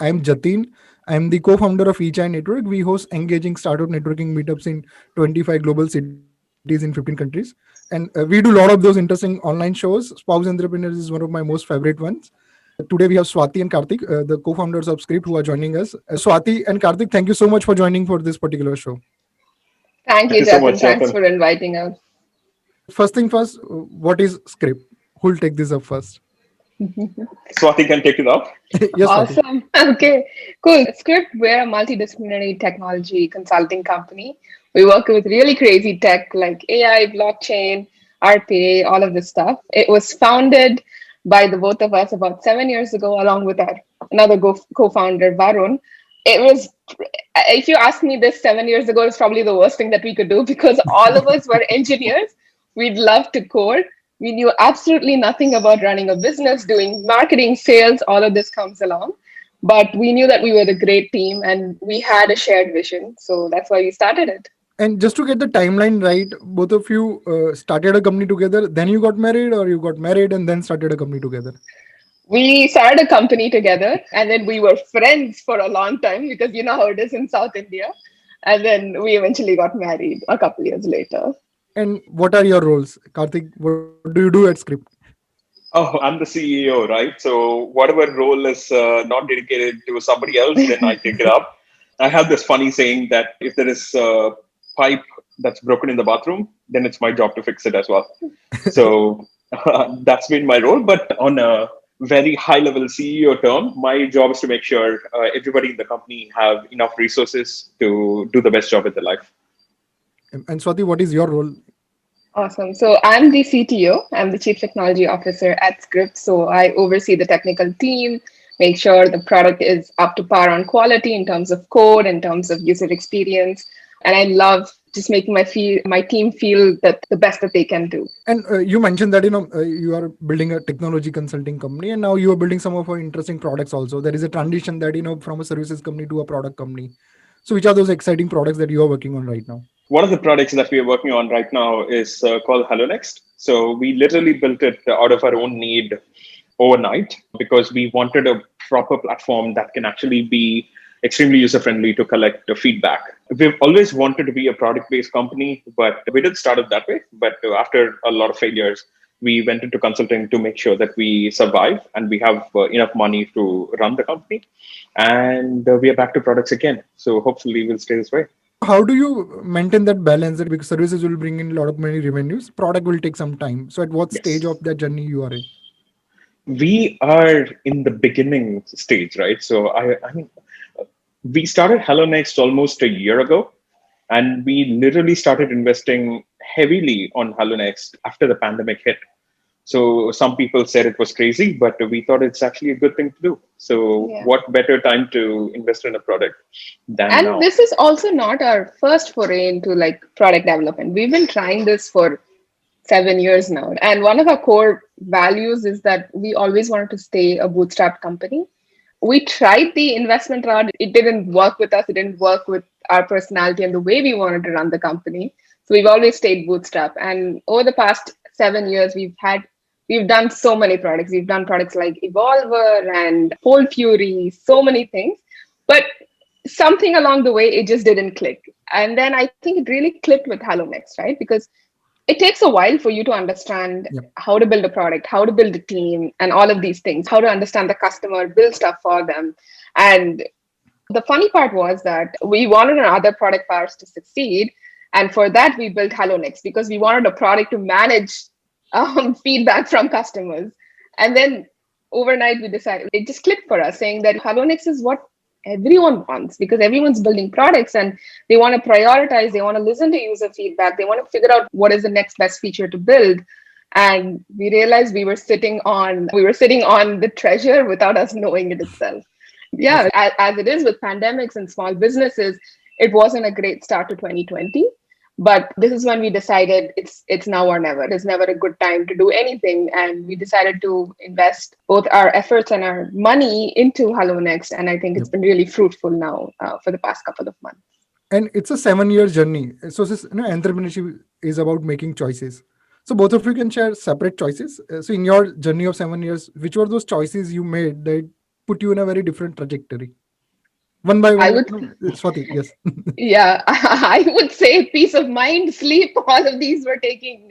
I'm Jatin. I'm the co-founder of eChai Network. We host engaging startup networking meetups in 25 global cities in 15 countries. And we do a lot of those interesting online shows. Spouse Entrepreneurs is one of my most favorite ones. Today we have Swaathi and Karthik, the co-founders of Skcript, who are joining us. Swaathi and Karthik, thank you so much for joining for this particular show. Thank Thank you, you so Jatin. much, Thanks Jatin. for inviting us. First thing first, what is Skcript? Who'll take this up first? Swati can take it up. Yes, Swati. Awesome. Okay, cool. Script, we're a multidisciplinary technology consulting company. We work with really crazy tech like AI, blockchain, RPA, all of this stuff. It was founded by the both of us about 7 years ago, along with our another co-founder, Varun. It was, if you asked me this 7 years ago, it's probably the worst thing that we could do because all of us were engineers. We'd love to code. We knew absolutely nothing about running a business, doing marketing, sales, all of this comes along. But we knew that we were a great team and we had a shared vision. So that's why we started it. And just to get the timeline right, both of you started a company together, then you got married, or you got married and then started a company together? We started a company together and then we were friends for a long time because you know how it is in South India. And then we eventually got married a couple years later. And what are your roles? Karthik, what do you do at Script? Oh, I'm the CEO, right? So whatever role is not dedicated to somebody else, then I take it up. I have this funny saying that if there is a pipe that's broken in the bathroom, then it's my job to fix it as well. So that's been my role. But on a very high level CEO term, my job is to make sure everybody in the company have enough resources to do the best job in their life. And Swati, what is your role? Awesome. So I'm the CTO. I'm the Chief Technology Officer at Script. So I oversee the technical team, make sure the product is up to par on quality in terms of code, in terms of user experience. And I love just making my team feel that the best that they can do. And you mentioned that you are building a technology consulting company, and now you are building some of our interesting products also. There is a transition that from a services company to a product company. So, which are those exciting products that you are working on right now? One of the products that we are working on right now is called Hellonext. So we literally built it out of our own need overnight because we wanted a proper platform that can actually be extremely user friendly to collect the feedback. We've always wanted to be a product based company, but we did start it that way. But after a lot of failures, we went into consulting to make sure that we survive and we have enough money to run the company. And we are back to products again. So hopefully we'll stay this way. How do you maintain that balance? That because services will bring in a lot of money revenues, product will take some time. So, at what stage Yes. of that journey you are in? We are in the beginning stage, right? So I mean, we started Hellonext almost a year ago, and we literally started investing heavily on Hellonext after the pandemic hit. So some people said it was crazy, but we thought it's actually a good thing to do. So Yeah. what better time to invest in a product than And now? this is also not our first foray into like product development. We've been trying this for 7 years now. And one of our core values is that we always wanted to stay a bootstrap company. We tried the investment route. It didn't work with us. It didn't work with our personality and the way we wanted to run the company. So we've always stayed bootstrap. And over the past 7 years, we've done so many products. We've done products like Evolver and Whole Fury, so many things. But something along the way, it just didn't click. And then I think it really clicked with Hellonext, right? Because it takes a while for you to understand Yep. how to build a product, how to build a team, and all of these things, how to understand the customer, build stuff for them. And the funny part was that we wanted our other product powers to succeed. And for that, we built Hellonext because we wanted a product to manage feedback from customers. And then overnight, we decided it just clicked for us, saying that Hellonext is what everyone wants because everyone's building products and they want to prioritize, they want to listen to user feedback, they want to figure out what is the next best feature to build. And we realized we were sitting on the treasure without us knowing it itself. Yeah, as it is with pandemics and small businesses, it wasn't a great start to 2020. But this is when we decided it's now or never. It's never a good time to do anything. And we decided to invest both our efforts and our money into Hellonext. And I think it's Yep. been really fruitful now for the past couple of months. And it's a 7 year journey. So, this, entrepreneurship is about making choices. So, both of you can share separate choices. So, in your journey of 7 years, which were those choices you made that put you in a very different trajectory? One by I one, would, Swati, yes. yeah, I would say peace of mind, sleep, all of these were taking,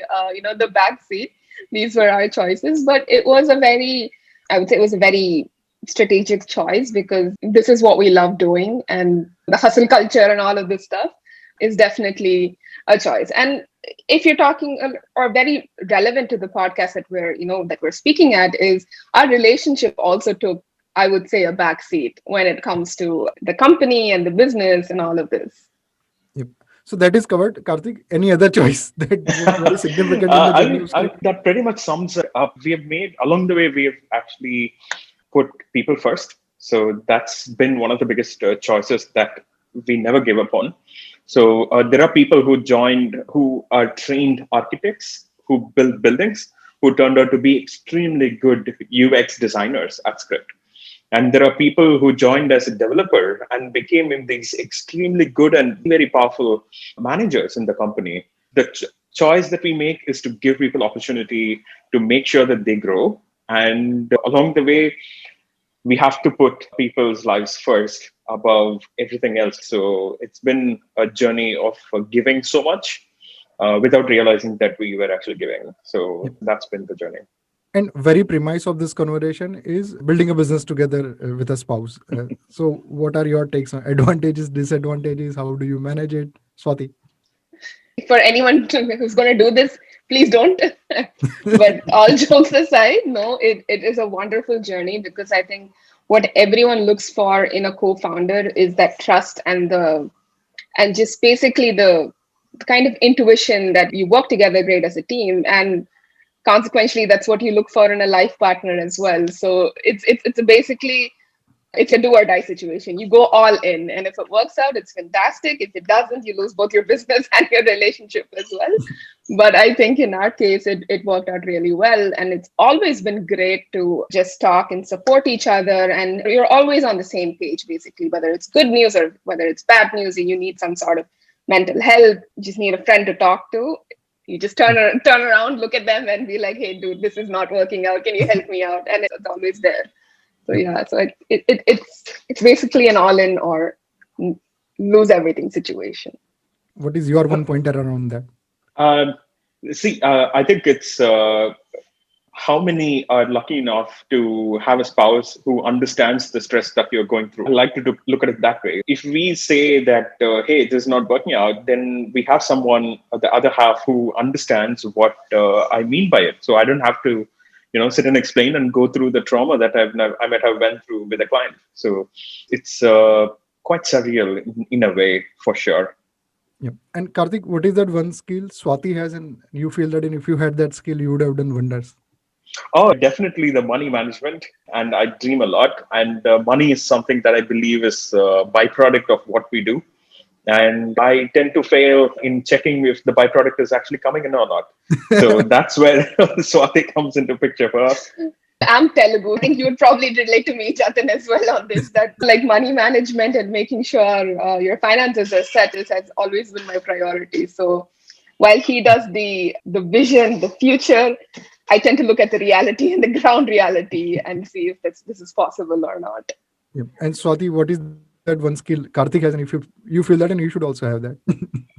the back seat. These were our choices, but it was a very, I would say it was a very strategic choice because this is what we love doing, and the hustle culture and all of this stuff is definitely a choice. And if you're talking or very relevant to the podcast that we're speaking at, is our relationship also took, I would say, a backseat when it comes to the company and the business and all of this. Yep. So that is covered. Karthik, any other choice that was very significant in the journey of I Script? that pretty much sums it up. We have made along the way. We have actually put people first. So that's been one of the biggest choices that we never give up on. So there are people who joined who are trained architects who build buildings who turned out to be extremely good UX designers at Script. And there are people who joined as a developer and became in these extremely good and very powerful managers in the company. The choice that we make is to give people opportunity to make sure that they grow. And along the way, we have to put people's lives first above everything else. So it's been a journey of giving so much without realizing that we were actually giving. So Yep. that's been the journey. And very premise of this conversation is building a business together with a spouse. So what are your takes on advantages, disadvantages? How do you manage it? Swati? For anyone who's going to do this, please don't. But all jokes aside, no, it is a wonderful journey because I think what everyone looks for in a co-founder is that trust and just basically the kind of intuition that you work together great as a team, and consequently that's what you look for in a life partner as well. So it's basically it's a do or die situation. You go all in, and if it works out, it's fantastic. If it doesn't, you lose both your business and your relationship as well. But I think in our case, it worked out really well. And it's always been great to just talk and support each other. And you're always on the same page, basically, whether it's good news or whether it's bad news, and you need some sort of mental help, you just need a friend to talk to. You just turn around, look at them, and be like, "Hey, dude, this is not working out. Can you help me out?" And it's always there. So Yep. yeah, so it's basically an all in or lose everything situation. What is your one pointer around that? Um, I think it's how many are lucky enough to have a spouse who understands the stress that you're going through. I like to look at it that way. If we say that, hey, this is not working out, then we have someone, the other half, who understands what I mean by it. So I don't have to, sit and explain and go through the trauma that I might have went through with a client. So it's quite surreal in a way, for sure. Yep. And Karthik, what is that one skill Swati has, and you feel that if you had that skill, you would have done wonders? Oh, definitely the money management. And I dream a lot. And money is something that I believe is a byproduct of what we do. And I tend to fail in checking if the byproduct is actually coming in or not. So that's where Swati comes into picture for us. I'm Telugu. I think you would probably relate to me, Jatin, as well on this. That like money management and making sure your finances are set has always been my priority. So while he does the vision, the future, I tend to look at the reality and the ground reality and see if this is possible or not. Yep. And Swati, what is that one skill Karthik has, and if you feel that, and you should also have that?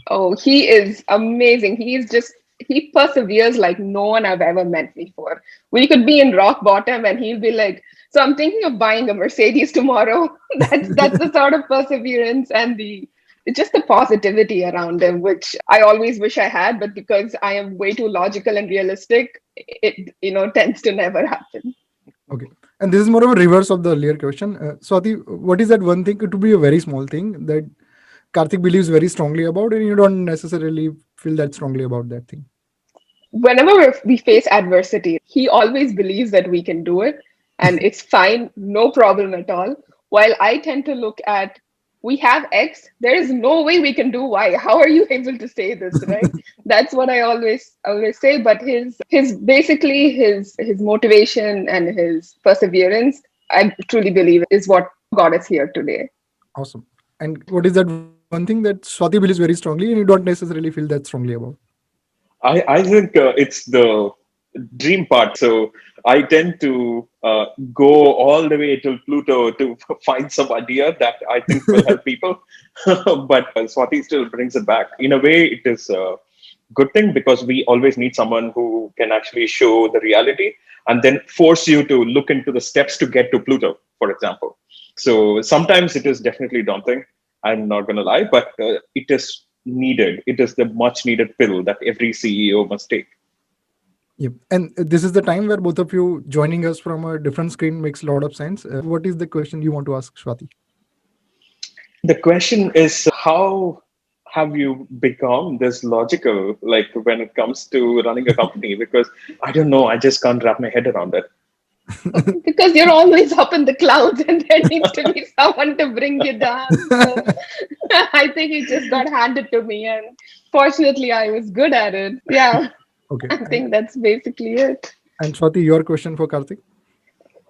Oh, he is amazing. He perseveres like no one I've ever met before. We could be in rock bottom and he'll be like, "So I'm thinking of buying a Mercedes tomorrow." That's the sort of perseverance and the it's just the positivity around him, which I always wish I had, but because I am way too logical and realistic, it tends to never happen. Okay. And this is more of a reverse of the earlier question. Swati, what is that one thing? It would be a very small thing that Karthik believes very strongly about, and you don't necessarily feel that strongly about that thing. Whenever we face adversity, he always believes that we can do it and it's fine, no problem at all. While I tend to look at, we have X, there is no way we can do Y. How are you able to say this, right? That's what I always say. But his motivation and his perseverance, I truly believe is what got us here today. Awesome. And what is that one thing that Swati believes very strongly, and you don't necessarily feel that strongly about? I think it's the dream part. So I tend to go all the way till Pluto to find some idea that I think will help people. But Swati still brings it back. In a way, it is a good thing because we always need someone who can actually show the reality and then force you to look into the steps to get to Pluto, for example. So sometimes it is definitely daunting. I'm not going to lie, but it is needed. It is the much needed pill that every CEO must take. Yep. And this is the time where both of you joining us from a different screen makes a lot of sense. What is the question you want to ask, Swati? The question is, how have you become this logical, like when it comes to running a company? Because I don't know, I just can't wrap my head around it. Because you're always up in the clouds and there needs to be someone to bring you down. So I think it just got handed to me, and fortunately I was good at it. Yeah, Okay. I think that's basically it. And Swati, your question for Karthik?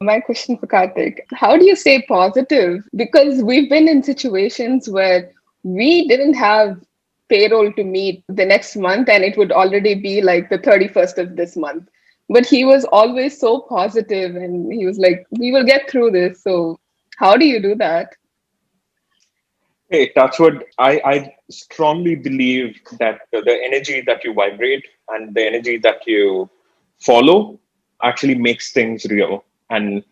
My question for Karthik: how do you stay positive? Because we've been in situations where we didn't have payroll to meet the next month, and it would already be like the 31st of this month. But he was always so positive, and he was like, "We will get through this." So, how do you do that? Hey, Touchwood, I strongly believe that the energy that you vibrate and the energy that you follow actually makes things real. And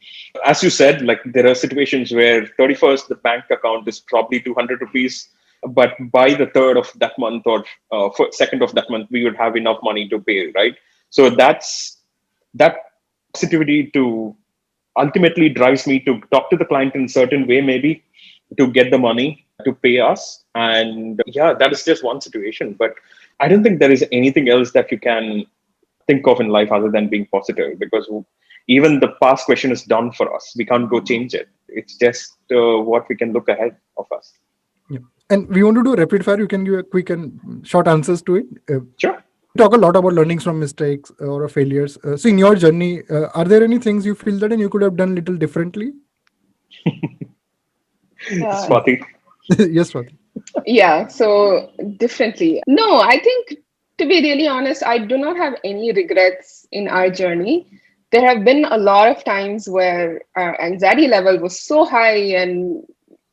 as you said, like there are situations where 31st, the bank account is probably 200 rupees, but by the third of that month or second of that month, we would have enough money to pay, right? So that positivity to ultimately drives me to talk to the client in a certain way, maybe to get the money to pay us. And yeah, that is just one situation. But I don't think there is anything else that you can think of in life other than being positive because even the past question is done for us. We can't go change it. It's just what we can look ahead of us. Yeah. And we want to do rapid fire. You can give a quick and short answers to it. Sure. Talk a lot about learnings from mistakes or failures. So, in your journey, are there any things you feel that and you could have done little differently? Uh, Swati. Yes, Swati. yeah, so differently. No, I think to be really honest, I do not have any regrets in our journey. There have been a lot of times where our anxiety level was so high and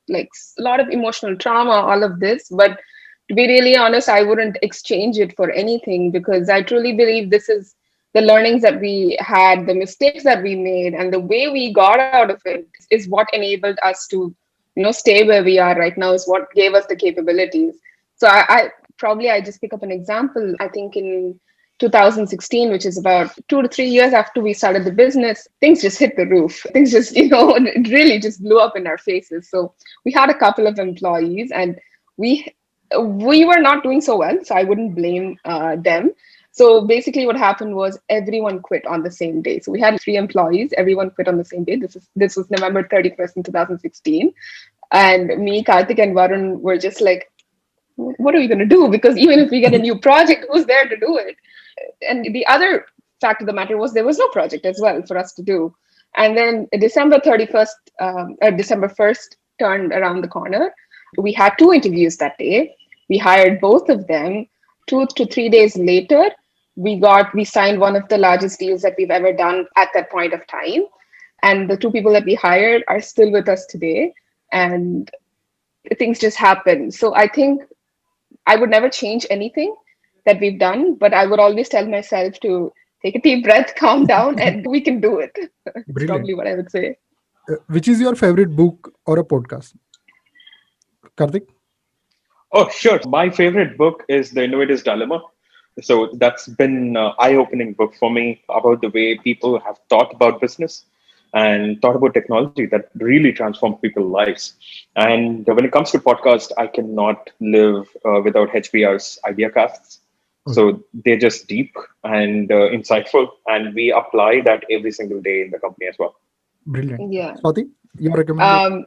like a lot of emotional trauma, all of this. But to be really honest, I wouldn't exchange it for anything because I truly believe this is the learnings that we had, the mistakes that we made, and the way we got out of it is what enabled us to, stay where we are right now, is what gave us the capabilities. So I probably I just pick up an example. I think in 2016, which is about 2 to 3 years after we started the business, things just hit the roof. Things just, it really just blew up in our faces. So we had a couple of employees, and we we were not doing so well. So I wouldn't blame them. So basically, what happened was everyone quit on the same day. So we had 3 employees. Everyone quit on the same day. This was November 31st in 2016, and me, Karthik, and Varun were just like, "What are we going to do? Because even if we get a new project, who's there to do it?" And the other fact of the matter was there was no project as well for us to do. And then December 31st, December 1st turned around the corner. We had 2 interviews that day. We hired both of them. 2 to 3 days later, we signed one of the largest deals that we've ever done at that point of time. And the 2 people that we hired are still with us today. And things just happen. So I think I would never change anything that we've done, but I would always tell myself to take a deep breath, calm down, and we can do it. It's Brilliant. probably what I would say. Which is your favorite book or a podcast? Karthik? Oh, sure. My favorite book is The Innovator's Dilemma. So that's been an eye-opening book for me about the way people have thought about business and thought about technology that really transformed people's lives. And when it comes to podcast, I cannot live without HBR's idea casts. Okay. So they're just deep and insightful, and we apply that every single day in the company as well. Brilliant. Yeah. Swati, your recommendation?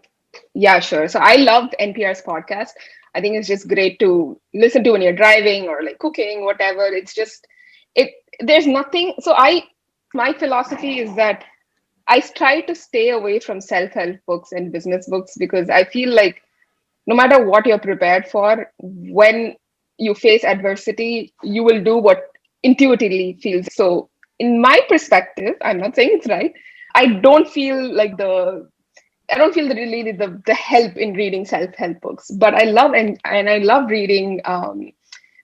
Yeah, sure. So I loved NPR's podcast. I think it's just great to listen to when you're driving or like cooking, whatever. It's just it. There's nothing. So my philosophy is that I try to stay away from self-help books and business books because I feel like no matter what you're prepared for, when you face adversity, you will do what intuitively feels. So in my perspective, I'm not saying it's right. I don't feel like I don't feel really the help in reading self-help books, but I love and I love reading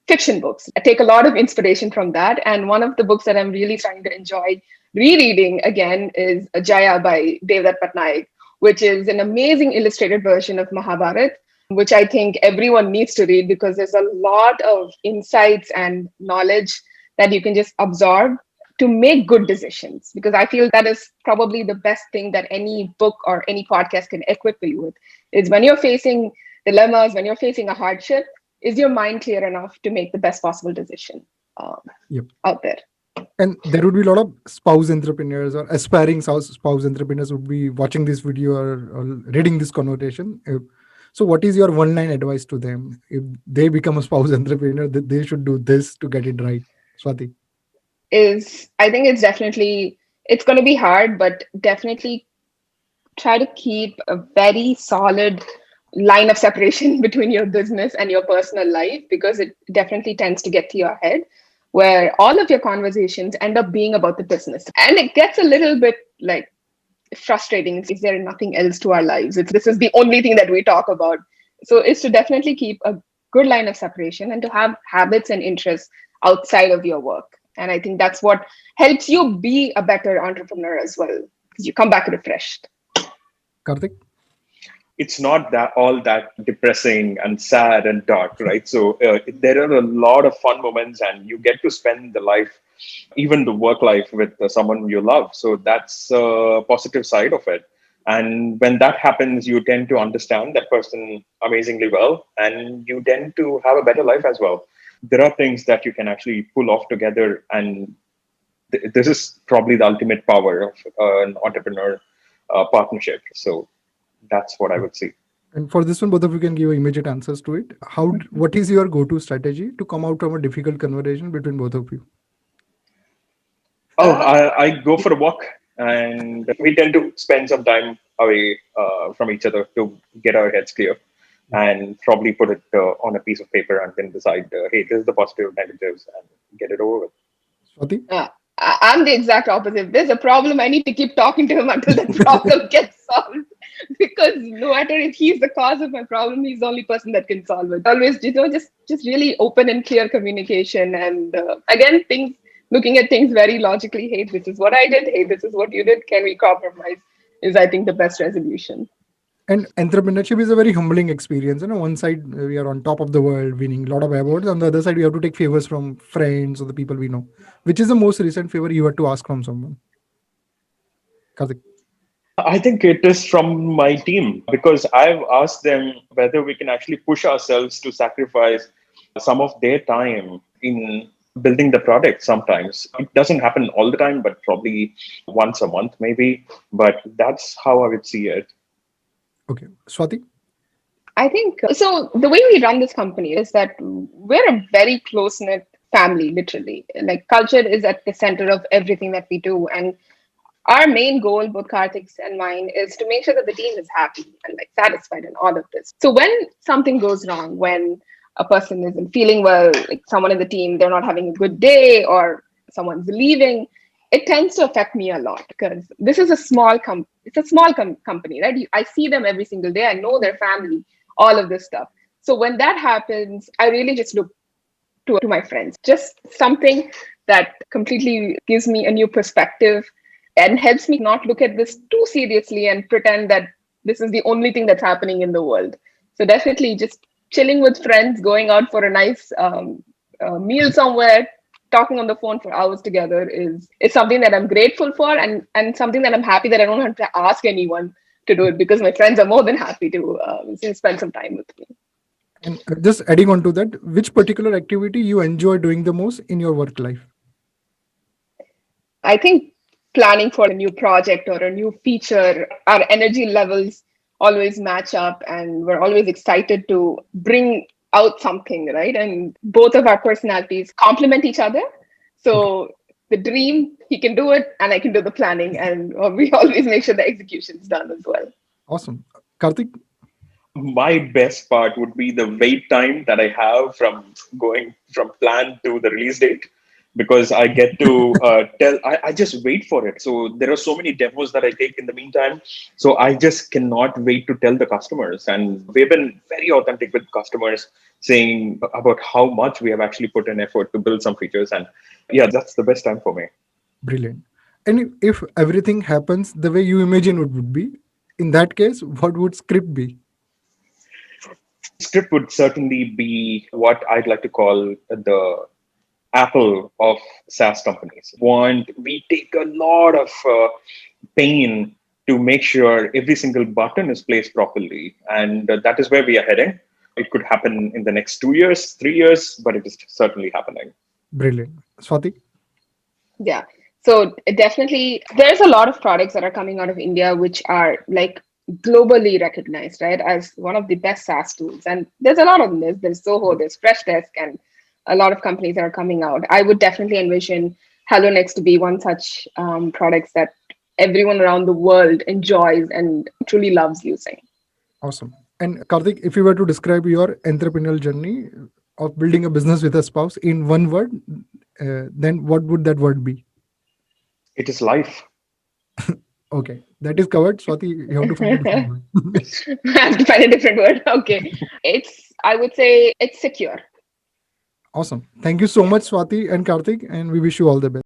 fiction books. I take a lot of inspiration from that. And one of the books that I'm really starting to enjoy rereading again is Jaya by Devdutt Patnaik, which is an amazing illustrated version of Mahabharata, which I think everyone needs to read because there's a lot of insights and knowledge that you can just absorb to make good decisions. Because I feel that is probably the best thing that any book or any podcast can equip you with, is when you're facing dilemmas, when you're facing a hardship, is your mind clear enough to make the best possible decision Yep. out there? And there would be a lot of spouse entrepreneurs or aspiring spouse entrepreneurs would be watching this video or reading this conversation. So what is your one line advice to them if they become a spouse entrepreneur that they should do this to get it right? Swati. I think it's going to be hard, but definitely try to keep a very solid line of separation between your business and your personal life, because it definitely tends to get to your head where all of your conversations end up being about the business. And it gets a little bit like frustrating. Is there nothing else to our lives? This is the only thing that we talk about. So it's to definitely keep a good line of separation and to have habits and interests outside of your work. And I think that's what helps you be a better entrepreneur as well, because you come back refreshed. Karthik? It's not that all that depressing and sad and dark, right? So there are a lot of fun moments, and you get to spend the life, even the work life, with someone you love. So that's a positive side of it. And when that happens, you tend to understand that person amazingly well, and you tend to have a better life as well. There are things that you can actually pull off together, and this is probably the ultimate power of an entrepreneur partnership. So that's what I would say. And for this one, both of you can give immediate answers to it. What is your go-to strategy to come out from a difficult conversation between both of you? Oh, I go for a walk, and we tend to spend some time away from each other to get our heads clear, and probably put it on a piece of paper and then decide, hey, this is the positive negatives, and get it over with. Swati? I'm the exact opposite. If there's a problem, I need to keep talking to him until that problem gets solved. Because no matter if he's the cause of my problem, he's the only person that can solve it. Always, just really open and clear communication. And again, looking at things very logically. Hey, this is what I did. Hey, this is what you did. Can we compromise? Is, I think, the best resolution. And entrepreneurship is a very humbling experience. One side we are on top of the world, winning a lot of awards. On the other side, we have to take favors from friends or the people we know. Which is the most recent favor you had to ask from someone? Karthik? I think it is from my team, because I've asked them whether we can actually push ourselves to sacrifice some of their time in building the product. Sometimes it doesn't happen all the time, but probably once a month, maybe. But that's how I would see it. Okay. Swati? I think so. The way we run this company is that we're a very close knit family, literally. Like, culture is at the center of everything that we do. And our main goal, both Karthik's and mine, is to make sure that the team is happy and like satisfied in all of this. So when something goes wrong, when a person isn't feeling well, like someone in the team, they're not having a good day, or someone's leaving, it tends to affect me a lot, because this is a small company, right? I see them every single day. I know their family, all of this stuff. So when that happens, I really just look to my friends. Just something that completely gives me a new perspective and helps me not look at this too seriously and pretend that this is the only thing that's happening in the world. So definitely just chilling with friends, going out for a nice meal somewhere, talking on the phone for hours together is something that I'm grateful for, and something that I'm happy that I don't have to ask anyone to do it, because my friends are more than happy to spend some time with me. And just adding on to that, which particular activity you enjoy doing the most in your work life? I think planning for a new project or a new feature, our energy levels always match up, and we're always excited to bring out something, right? And both of our personalities complement each other. So the dream, he can do it and I can do the planning, and we always make sure the execution's done as well. Awesome. Karthik? My best part would be the wait time that I have from going from plan to the release date. because I get to I just wait for it. So there are so many demos that I take in the meantime. So I just cannot wait to tell the customers. And we've been very authentic with customers saying about how much we have actually put in effort to build some features. And yeah, that's the best time for me. Brilliant. And if everything happens the way you imagine it would be, in that case, what would Script be? Script would certainly be what I'd like to call the Apple of SaaS companies. We take a lot of pain to make sure every single button is placed properly, and that is where we are heading. It could happen in the next 2 years, 3 years, but it is certainly happening. Brilliant. Swati? Yeah. So definitely, there's a lot of products that are coming out of India which are like globally recognized, right, as one of the best SaaS tools. And there's a lot of them. There's Zoho, there's Freshdesk, and a lot of companies that are coming out. I would definitely envision Hellonext to be one such products that everyone around the world enjoys and truly loves using. Awesome. And Karthik, if you were to describe your entrepreneurial journey of building a business with a spouse in one word, then what would that word be? It is life. Okay, that is covered. Swati, you have to find a different word. I have to find a different word. Okay. I would say it's secure. Awesome. Thank you so much, Swati and Karthik, and we wish you all the best.